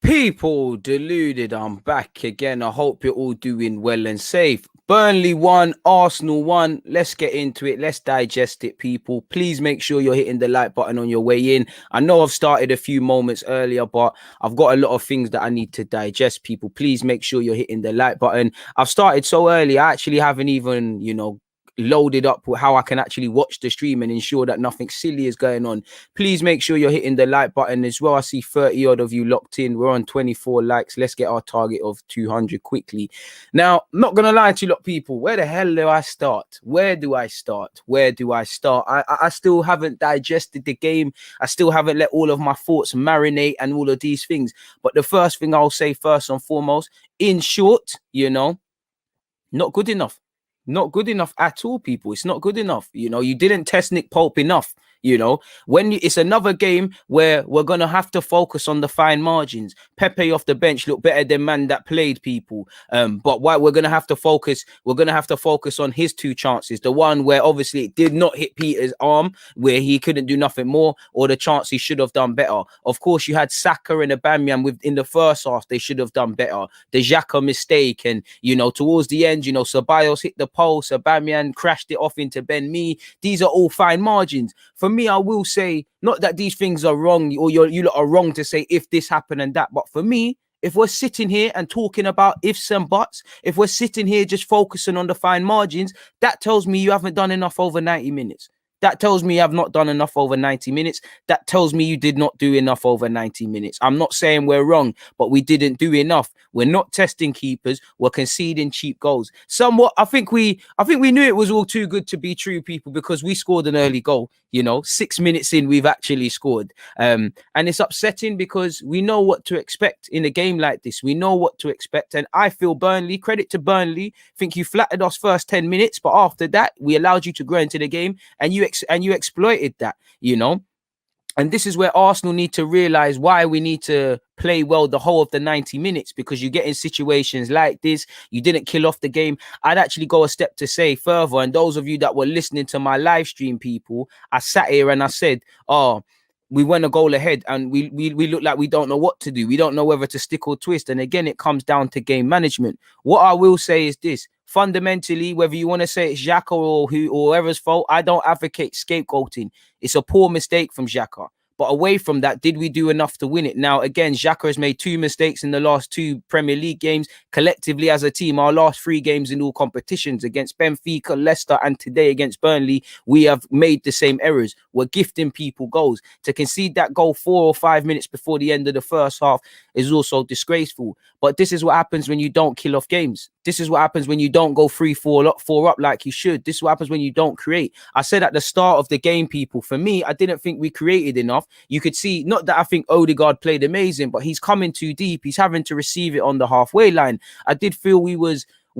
People, deluded, I'm back again. I hope you're all doing well and safe. Burnley won, Arsenal won. Let's get into it. Let's digest it, people. Please make sure you're hitting the like button on your way in. I know I've started a few moments earlier, but I've got a lot of things that I need to digest, people. Please make sure you're hitting the like button. I've started so early, I actually haven't even, loaded up with how I can actually watch the stream and ensure that nothing silly is going on. Please make sure you're hitting the like button as well. I see 30 odd of you locked in. We're on 24 likes. Let's get our target of 200 quickly. Now, I'm not gonna lie to you lot, people. Where the hell do I start? Where do I start? I still haven't digested the game. I still haven't let all of my thoughts marinate and all of these things. But the first thing I'll say first and foremost, in short, not good enough. Not good enough at all, people. It's not good enough. You didn't test Nick Pope enough. It's another game where we're gonna have to focus on the fine margins. Pepe off the bench looked better than man that played, people. But why we're gonna have to focus on his two chances. The one where obviously it did not hit Peter's arm, where he couldn't do nothing more, or the chance he should have done better. Of course, you had Saka and Aubameyang in the first half. They should have done better. The Xhaka mistake, and towards the end, Ceballos hit the post, Aubameyang crashed it off into Ben Mee. These are all fine margins. For me, I will say, not that these things are wrong, or you lot are wrong to say if this happened and that, but for me, if we're sitting here and talking about ifs and buts, if we're sitting here just focusing on the fine margins, that tells me you haven't done enough over 90 minutes. That tells me I've not done enough over 90 minutes. That tells me you did not do enough over 90 minutes. I'm not saying we're wrong, but we didn't do enough. We're not testing keepers. We're conceding cheap goals. Somewhat, I think we knew it was all too good to be true, people, because we scored an early goal. 6 minutes in, we've actually scored. And it's upsetting because we know what to expect in a game like this. We know what to expect. And I feel credit to Burnley. I think you flattered us first 10 minutes, but after that, we allowed you to grow into the game and you exploited that, And this is where Arsenal need to realize why we need to play well the whole of the 90 minutes, because you get in situations like this. You didn't kill off the game. I'd actually go a step to say further, and those of you that were listening to my live stream, people, I sat here and I said, we went a goal ahead and we look like we don't know what to do. We don't know whether to stick or twist. And again, it comes down to game management. What I will say is this. Fundamentally, whether you want to say it's Xhaka or whoever's fault, I don't advocate scapegoating. It's a poor mistake from Xhaka. But away from that, did we do enough to win it? Now, again, Xhaka has made 2 mistakes in the last 2 Premier League games. Collectively, as a team, our last 3 games in all competitions against Benfica, Leicester, and today against Burnley, we have made the same errors. We're gifting people goals. To concede that goal 4 or 5 minutes before the end of the first half is also disgraceful. But this is what happens when you don't kill off games. This is what happens when you don't go 3-4 up like you should. This is what happens when you don't create. I said at the start of the game, people, for me, I didn't think we created enough. You could see, not that I think Odegaard played amazing, but he's coming too deep. He's having to receive it on the halfway line. I did feel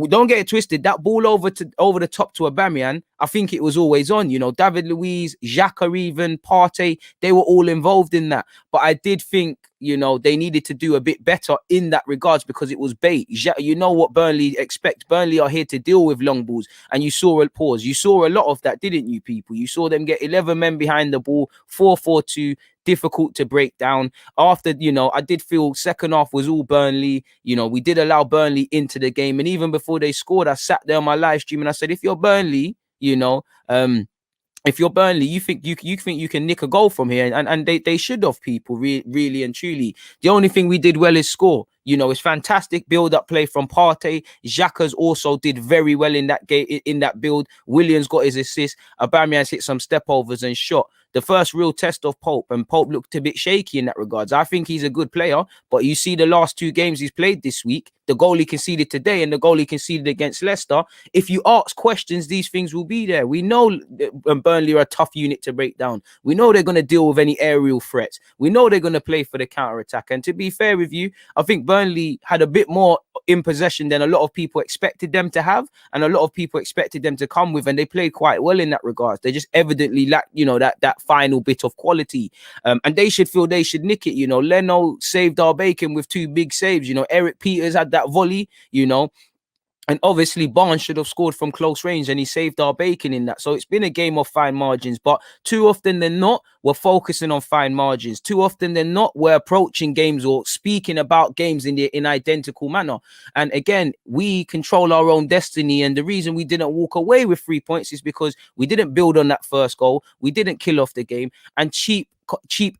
don't get it twisted. That ball over the top to Aubameyang, I think it was always on. David Luiz, Xhaka, even Partey, they were all involved in that. But I did think, they needed to do a bit better in that regards, because it was bait. You know what Burnley expect. Burnley are here to deal with long balls, and you saw a pause. You saw a lot of that, didn't you, people? You saw them get 11 men behind the ball, 4-4-2. Difficult to break down. After, I did feel second half was all Burnley. We did allow Burnley into the game. And even before they scored, I sat there on my live stream and I said, if you're Burnley, if you're Burnley, you think you can nick a goal from here, and they should have, people, really and truly. The only thing we did well is score. It's fantastic build-up play from Partey. Xhaka's also did very well in that game, in that build. Williams got his assist. Aubameyang's hit some step overs and shot. The first real test of Pope, and Pope looked a bit shaky in that regards. I think he's a good player, but you see the last 2 games he's played this week, the goal he conceded today and the goal he conceded against Leicester. If you ask questions, these things will be there. We know Burnley are a tough unit to break down. We know they're going to deal with any aerial threats. We know they're going to play for the counter-attack. And to be fair with you, I think Burnley had a bit more in possession than a lot of people expected them to have, and a lot of people expected them to come with, and they played quite well in that regard. They just evidently lack, that final bit of quality, and they should feel they should nick it. Leno saved our bacon with 2 big saves. Eric Peters had that volley. And obviously, Barnes should have scored from close range, and he saved our bacon in that. So it's been a game of fine margins. But too often than not, we're focusing on fine margins. Too often than not, we're approaching games or speaking about games in identical manner. And again, we control our own destiny. And the reason we didn't walk away with 3 points is because we didn't build on that first goal. We didn't kill off the game, and cheap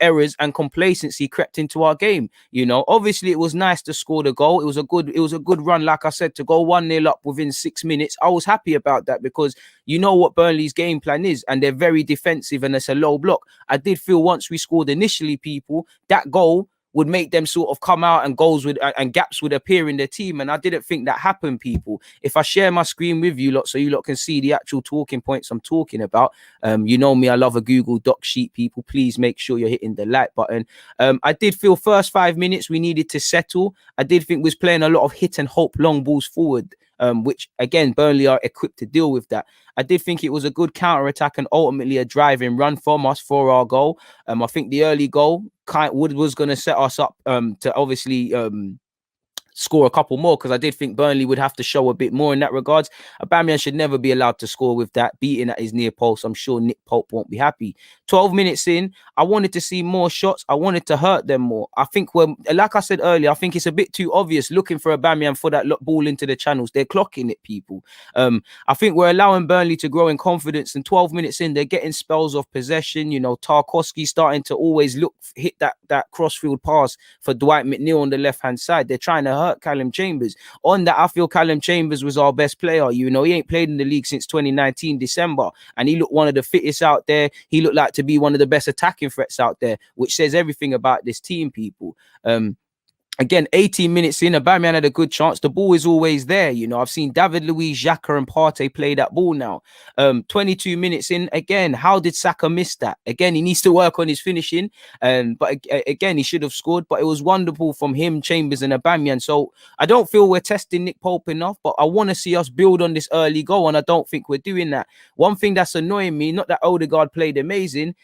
errors and complacency crept into our game. You know, obviously it was nice to score the goal. It was a good run, like I said, to go 1-0 up within 6 minutes. I was happy about that because you know what Burnley's game plan is, and they're very defensive and it's a low block. I did feel once we scored initially, people, that goal would make them sort of come out and goals would and gaps would appear in their team. And I didn't think that happened, people. If I share my screen with you lot so you lot can see the actual talking points I'm talking about, you know me, I love a Google Doc sheet, people. Please make sure you're hitting the like button. I did feel first 5 minutes we needed to settle. I did think we was playing a lot of hit and hope long balls forward, which again, Burnley are equipped to deal with that. I did think it was a good counter-attack and ultimately a driving run from us for our goal. I think the early goal was going to set us up to obviously score a couple more, because I did think Burnley would have to show a bit more in that regards. Aubameyang should never be allowed to score with that beating at his near post. I'm sure Nick Pope won't be happy. 12 minutes in, I wanted to see more shots. I wanted to hurt them more. I think like I said earlier, I think it's a bit too obvious looking for Aubameyang for that ball into the channels. They're clocking it, people. I think we're allowing Burnley to grow in confidence, and 12 minutes in, they're getting spells of possession. You know, Tarkowski starting to always hit that crossfield pass for Dwight McNeil on the left-hand side. They're trying to hurt Callum Chambers. On that, I feel Callum Chambers was our best player. You know, he ain't played in the league since 2019 December, and he looked one of the fittest out there. He looked like to be one of the best attacking threats out there, which says everything about this team, people. Again, 18 minutes in, Aubameyang had a good chance. The ball is always there. You know, I've seen David Luiz, Xhaka and Partey play that ball now. 22 minutes in, again, how did Saka miss that? Again, he needs to work on his finishing. But again, he should have scored. But it was wonderful from him, Chambers and Aubameyang. So I don't feel we're testing Nick Pope enough, but I want to see us build on this early goal, and I don't think we're doing that. One thing that's annoying me, not that Odegaard played amazing,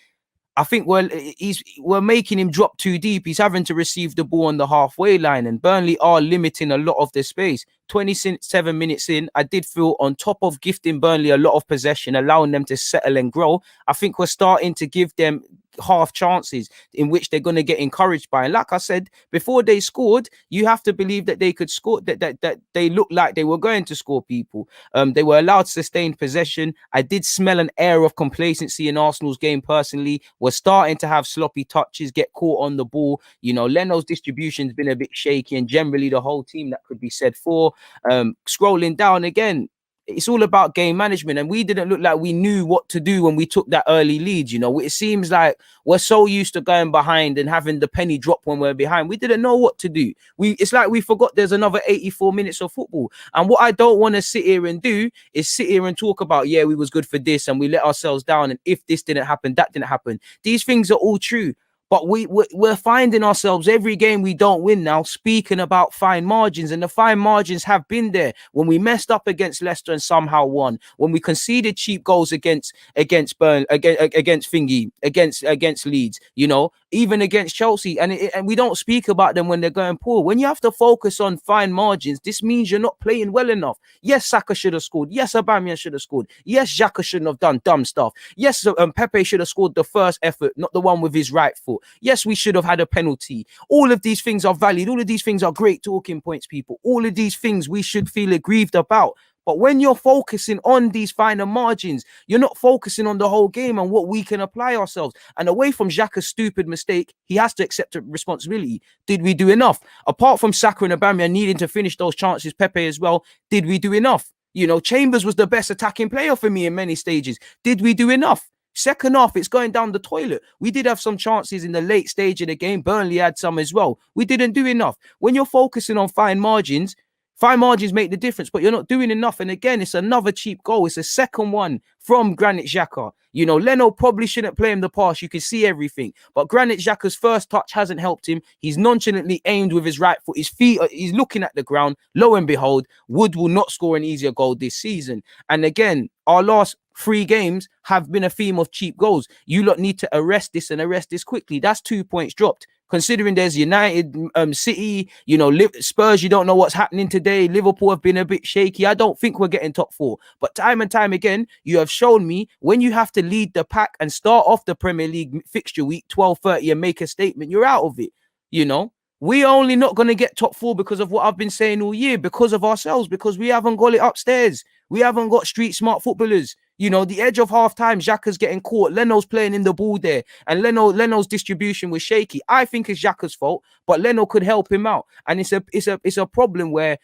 I think we're making him drop too deep. He's having to receive the ball on the halfway line, and Burnley are limiting a lot of the space. 27 minutes in, I did feel on top of gifting Burnley a lot of possession, allowing them to settle and grow, I think we're starting to give them half chances in which they're going to get encouraged by. And like I said, before they scored, you have to believe that they could score, that they looked like they were going to score, people. They were allowed sustained possession. I did smell an air of complacency in Arsenal's game personally. We're starting to have sloppy touches, get caught on the ball. You know, Leno's distribution's been a bit shaky, and generally the whole team, that could be said for. Scrolling down again, it's all about game management, and we didn't look like we knew what to do when we took that early lead. You know, it seems like we're so used to going behind and having the penny drop when we're behind. We didn't know what to do. It's like we forgot there's another 84 minutes of football. And what I don't want to sit here and do is sit here and talk about, yeah, we was good for this and we let ourselves down, and if this didn't happen, that didn't happen. These things are all true. But we're finding ourselves every game we don't win now speaking about fine margins, and the fine margins have been there when we messed up against Leicester and somehow won, when we conceded cheap goals against Leeds, you know, even against Chelsea, and we don't speak about them when they're going poor. When you have to focus on fine margins, this means you're not playing well enough. Yes, Saka should have scored. Yes, Aubameyang should have scored. Yes, Xhaka shouldn't have done dumb stuff. Yes, Pepe should have scored the first effort, not the one with his right foot. Yes, we should have had a penalty. All of these things are valid. All of these things are great talking points, people. All of these things we should feel aggrieved about. But when you're focusing on these finer margins, you're not focusing on the whole game and what we can apply ourselves. And away from Xhaka's stupid mistake, he has to accept a responsibility. Did we do enough? Apart from Saka and Aubameyang needing to finish those chances, Pepe as well, did we do enough? You know, Chambers was the best attacking player for me in many stages. Did we do enough? Second half, it's going down the toilet. We did have some chances in the late stage of the game. Burnley had some as well. We didn't do enough. When you're focusing on fine margins make the difference, but you're not doing enough. And again, it's another cheap goal. It's a second one from Granit Xhaka. You know, Leno probably shouldn't play him the pass. You can see everything. But Granit Xhaka's first touch hasn't helped him. He's nonchalantly aimed with his right foot. His feet, he's looking at the ground. Lo and behold, Wood will not score an easier goal this season. And again, our last 3 games have been a theme of cheap goals. You lot need to arrest this and arrest this quickly. That's 2 points dropped. Considering there's United, City, Spurs, you don't know what's happening today. Liverpool have been a bit shaky. I don't think we're getting top 4. But time and time again, you have shown me when you have to lead the pack and start off the Premier League fixture week 12:30 and make a statement, you're out of it. We are only not going to get top 4 because of what I've been saying all year, because of ourselves, because we haven't got it upstairs. We haven't got street smart footballers. The edge of half-time, Xhaka's getting caught. Leno's playing in the ball there. And Leno's distribution was shaky. I think it's Xhaka's fault, but Leno could help him out. And it's a problem where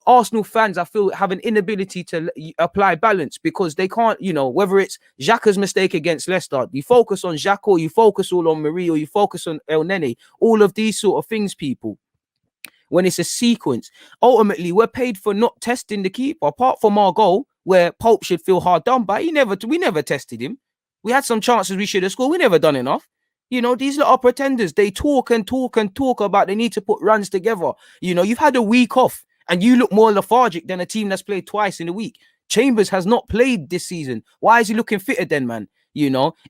Arsenal fans, I feel, have an inability to apply balance because they can't, whether it's Xhaka's mistake against Leicester, you focus on Xhaka, or you focus all on Marie, or you focus on El Nene, all of these sort of things, people. When it's a sequence, ultimately, we're paid for not testing the keeper. Apart from our goal, where Pope should feel hard done by, we never tested him. We had some chances we should have scored. We never done enough. These little pretenders, they talk and talk and talk about they need to put runs together. You've had a week off and you look more lethargic than a team that's played twice in a week. Chambers has not played this season. Why is he looking fitter then, man?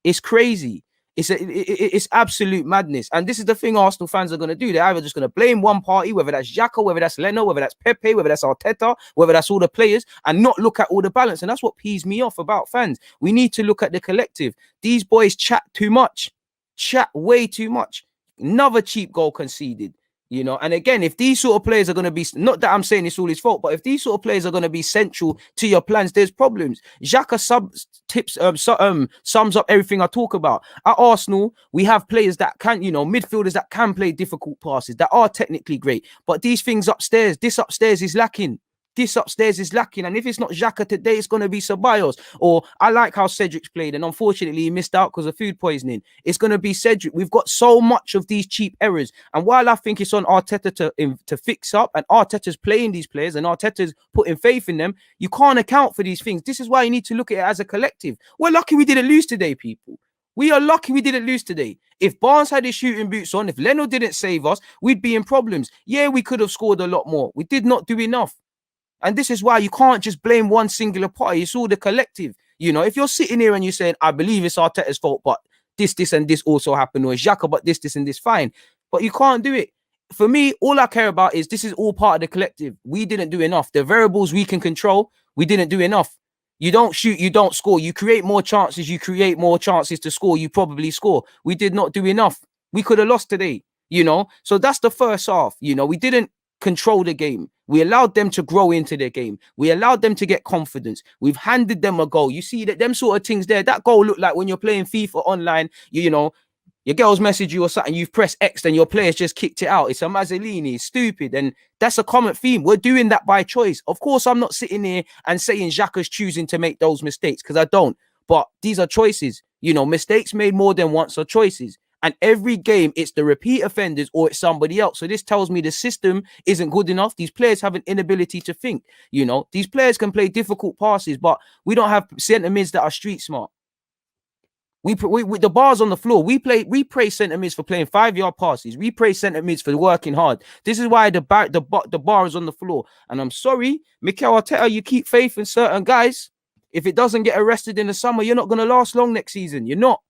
It's crazy. It's absolute madness. And this is the thing Arsenal fans are going to do. They're either just going to blame one party, whether that's Xhaka, whether that's Leno, whether that's Pepe, whether that's Arteta, whether that's all the players, and not look at all the balance. And that's what pees me off about fans. We need to look at the collective. These boys chat too much. Chat way too much. Another cheap goal conceded. And again, if these sort of players are going to be, not that I'm saying it's all his fault, but if these sort of players are going to be central to your plans, there's problems. Xhaka sums up everything I talk about. At Arsenal, we have players that can, midfielders that can play difficult passes, that are technically great. But these things upstairs, this upstairs is lacking. This upstairs is lacking. And if it's not Xhaka today, it's going to be Ceballos. Or I like how Cedric's played. And unfortunately, he missed out because of food poisoning. It's going to be Cedric. We've got so much of these cheap errors. And while I think it's on Arteta to fix up, and Arteta's playing these players, and Arteta's putting faith in them, you can't account for these things. This is why you need to look at it as a collective. We're lucky we didn't lose today, people. We are lucky we didn't lose today. If Barnes had his shooting boots on, if Leno didn't save us, we'd be in problems. Yeah, we could have scored a lot more. We did not do enough. And this is why you can't just blame one singular party. It's all the collective. If you're sitting here and you're saying, I believe it's Arteta's fault, but this, and this also happened, or it's Xhaka, but this, and this, fine. But you can't do it. For me, all I care about is this is all part of the collective. We didn't do enough. The variables we can control, we didn't do enough. You don't shoot, you don't score. You create more chances, you create more chances to score, you probably score. We did not do enough. We could have lost today, So that's the first half. We didn't control the game. We allowed them to grow into their game. We allowed them to get confidence. We've handed them a goal. You see that them sort of things there, that goal looked like when you're playing FIFA online, your girls message you or something, you've pressed X, then your players just kicked it out. It's a Mazzolini, it's stupid. And that's a common theme. We're doing that by choice. Of course, I'm not sitting here and saying Xhaka's choosing to make those mistakes, because I don't. But these are choices. Mistakes made more than once are choices. And every game, it's the repeat offenders or it's somebody else. So this tells me the system isn't good enough. These players have an inability to think. These players can play difficult passes, but we don't have centre mids that are street smart. We the bars on the floor. We praise centre mids for playing 5-yard passes. We praise centre mids for working hard. This is why the bar is on the floor. And I'm sorry, Mikel Arteta, you keep faith in certain guys. If it doesn't get arrested in the summer, you're not going to last long next season. You're not.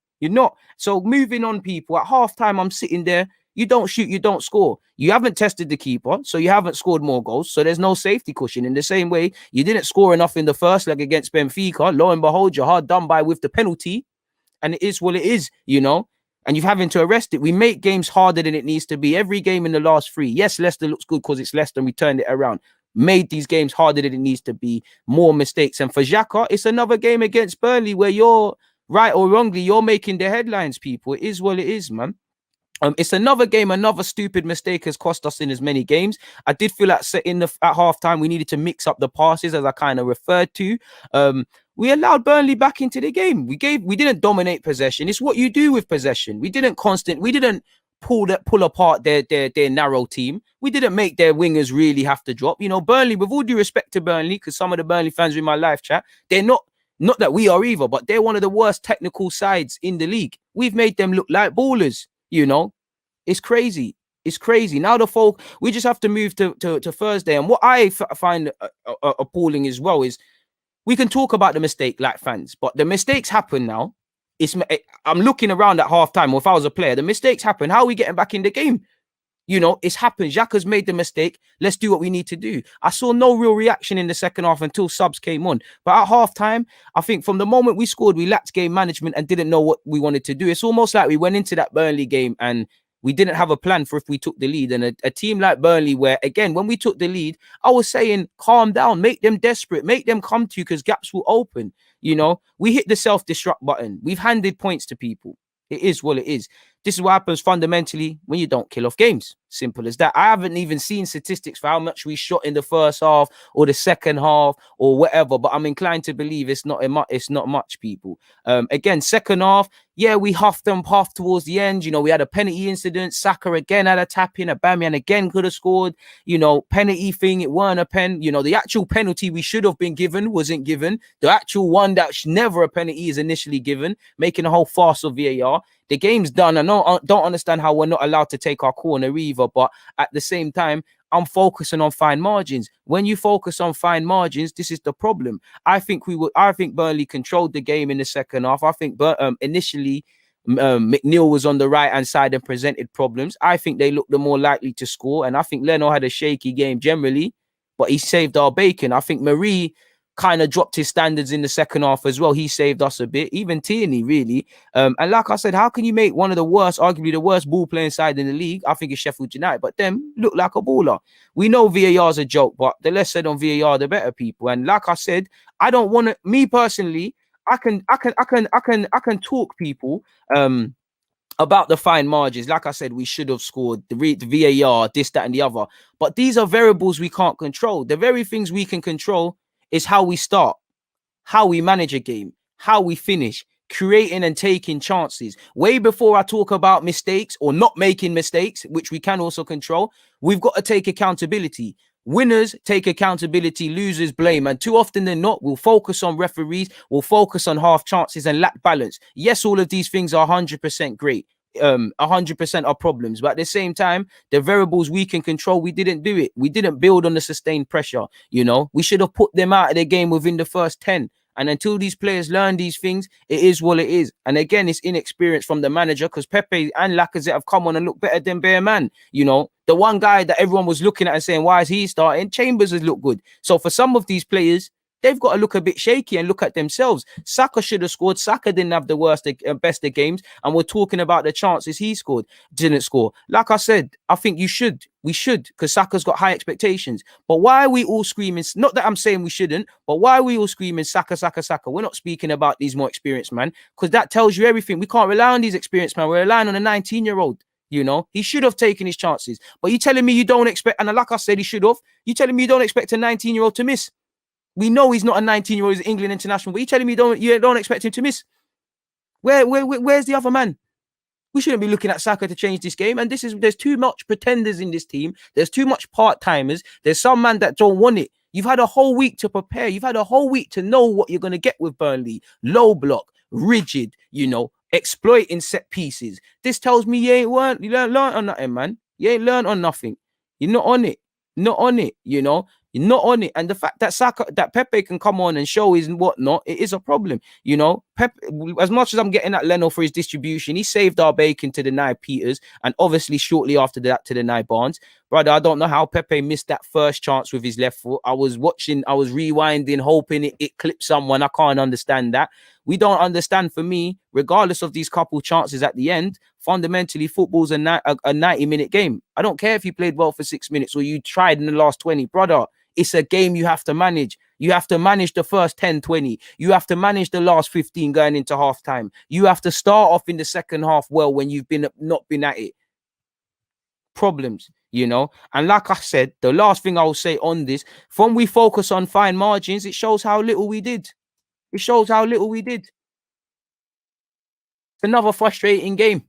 So moving on, people. At halftime, I'm sitting there. You don't shoot, you don't score. You haven't tested the keeper, so you haven't scored more goals. So there's no safety cushion. In the same way, you didn't score enough in the first leg against Benfica. Lo and behold, you're hard done by with the penalty. And it is what it is, And you're having to arrest it. We make games harder than it needs to be. Every game in the last 3. Yes, Leicester looks good because it's Leicester and we turned it around. Made these games harder than it needs to be. More mistakes. And for Xhaka, it's another game against Burnley where you're, right or wrongly, you're making the headlines, people. It is what it is, man. It's another game, another stupid mistake has cost us in as many games. I did feel like at halftime we needed to mix up the passes, as I kind of referred to. We allowed Burnley back into the game. We didn't dominate possession. It's what you do with possession. We didn't pull apart their narrow team. We didn't make their wingers really have to drop. Burnley, with all due respect to Burnley, because some of the Burnley fans are in my live chat, they're not that we are either, but they're one of the worst technical sides in the league. We've made them look like ballers. It's crazy. It's crazy. Now we just have to move to Thursday. And what I find appalling as well is we can talk about the mistake like fans, but the mistakes happen now. I'm looking around at half time, or if I was a player, the mistakes happen. How are we getting back in the game? You know, it's happened. Xhaka's made the mistake. Let's do what we need to do. I saw no real reaction in the second half until subs came on. But at halftime, I think from the moment we scored, we lacked game management and didn't know what we wanted to do. It's almost like we went into that Burnley game and we didn't have a plan for if we took the lead. And a team like Burnley, where, again, when we took the lead, I was saying, calm down, make them desperate, make them come to you because gaps will open. You know, we hit the self-destruct button. We've handed points to people. It is what it is. This is what happens fundamentally when you don't kill off games. Simple as that. I haven't even seen statistics for how much we shot in the first half or the second half or whatever, but I'm inclined to believe it's not much, people. Again, second half, yeah, we huffed and puffed towards the end. You know, we had a penalty incident. Saka again had a tap in. Aubameyang again could have scored. You know, penalty thing, it weren't a pen. You know, the actual penalty we should have been given wasn't given. The actual one that's never a penalty is initially given, making a whole farce of VAR. The game's done. I don't understand how we're not allowed to take our corner either, but at the same time, I'm focusing on fine margins. When you focus on fine margins, this is the problem. I think Burnley controlled the game in the second half. I think initially McNeil was on the right hand side and presented problems. I think they looked the more likely to score, and I think Leno had a shaky game generally, but he saved our bacon. I think Marie kind of dropped his standards in the second half as well. He saved us a bit, even Tierney, really. And like I said, how can you make one of the worst, arguably the worst ball playing side in the league? I think it's Sheffield United, but them look like a baller. We know VAR is a joke, but the less said on VAR, the better, people. And like I said, I don't want to. Me personally, I can talk, people. About the fine margins. Like I said, we should have scored the VAR, this, that, and the other. But these are variables we can't control. The very things we can control is how we start, how we manage a game, how we finish, creating and taking chances. Way before I talk about mistakes or not making mistakes, which we can also control, we've got to take accountability. Winners take accountability, losers blame. And too often than not, we'll focus on referees, we'll focus on half chances and lack balance. Yes, all of these things are 100% great. 100% are problems, but at the same time, the variables we can control, we didn't do it. We didn't build on the sustained pressure. You know, we should have put them out of the game within the first 10. And until these players learn these things, it is what it is. And again, it's inexperience from the manager, because Pepe and Lacazette have come on and look better than Bear Man. You know, the one guy that everyone was looking at and saying, why is he starting? Chambers has looked good. So for some of these players, they've got to look a bit shaky and look at themselves. Saka should have scored. Saka didn't have the best of games. And we're talking about the chances he scored, didn't score. Like I said, I think we should, because Saka's got high expectations. But why are we all screaming? Not that I'm saying we shouldn't, but why are we all screaming Saka, Saka, Saka? We're not speaking about these more experienced man, because that tells you everything. We can't rely on these experienced man. We're relying on a 19-year-old. You know, he should have taken his chances. But you telling me you don't expect, and like I said, he should have. You telling me you don't expect a 19-year-old to miss? We know he's not a 19-year-old, he's England international, but you telling me you don't expect him to miss? Where's the other man? We shouldn't be looking at Saka to change this game. And there's too much pretenders in this team. There's too much part-timers. There's some man that don't want it. You've had a whole week to prepare. You've had a whole week to know what you're going to get with Burnley. Low block, rigid, you know, exploiting set pieces. This tells me you learned on nothing, man. You ain't learned on nothing. You're not on it. Not on it, you know. You're not on it. And the fact that Pepe can come on and show his whatnot, it is a problem. You know, Pepe, as much as I'm getting at Leno for his distribution, he saved our bacon to deny Peters, and obviously shortly after that to deny Barnes. Brother, I don't know how Pepe missed that first chance with his left foot. I was rewinding, hoping it clipped someone. I can't understand that. We don't understand, for me, regardless of these couple chances at the end, fundamentally, football's a 90-minute game. I don't care if you played well for 6 minutes or you tried in the last 20. Brother, it's a game you have to manage. You have to manage the first 10, 20. You have to manage the last 15 going into halftime. You have to start off in the second half well when you've not been at it. Problems, you know. And like I said, the last thing I will say on this, from we focus on fine margins, it shows how little we did. It shows how little we did. It's another frustrating game.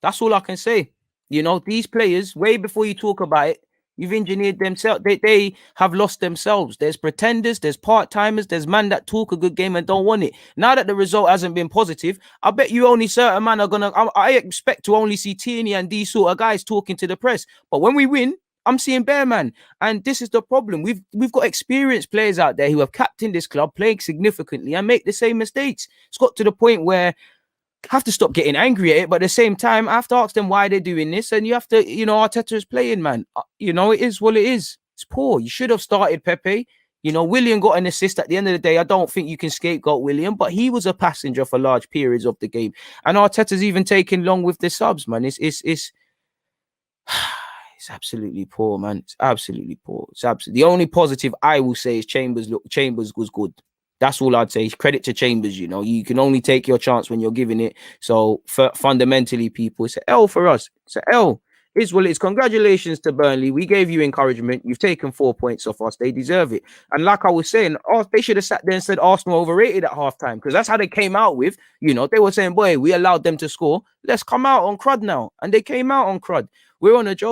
That's all I can say. You know, these players, way before you talk about it, you've engineered themselves. They have lost themselves. There's pretenders, there's part-timers, there's man that talk a good game and don't want it. Now that the result hasn't been positive, I bet you only certain man are gonna. I expect to only see Tierney and these sort of guys talking to the press. But when we win, I'm seeing Bear Man. And this is the problem. We've got experienced players out there who have captained this club, playing significantly, and make the same mistakes. It's got to the point where have to stop getting angry at it, but at the same time, I have to ask them why they're doing this, and you have to, Arteta is playing, man. It is what it is. It's poor. You should have started Pepe. William got an assist at the end of the day. I don't think you can scapegoat William, but he was a passenger for large periods of the game, and Arteta's even taken long with the subs, man. It's absolutely poor, man. It's absolutely poor. The only positive I will say is Chambers. Look, Chambers was good. That's all I'd say. Credit to Chambers. You can only take your chance when you're giving it. So fundamentally, people, it's an L for us. It's an L. Is what it is. Congratulations to Burnley. We gave you encouragement. You've taken 4 points off us. They deserve it. And like I was saying, they should have sat there and said Arsenal overrated at halftime, because that's how they came out with. They were saying, boy, we allowed them to score. Let's come out on crud now. And they came out on crud. We're on a joke.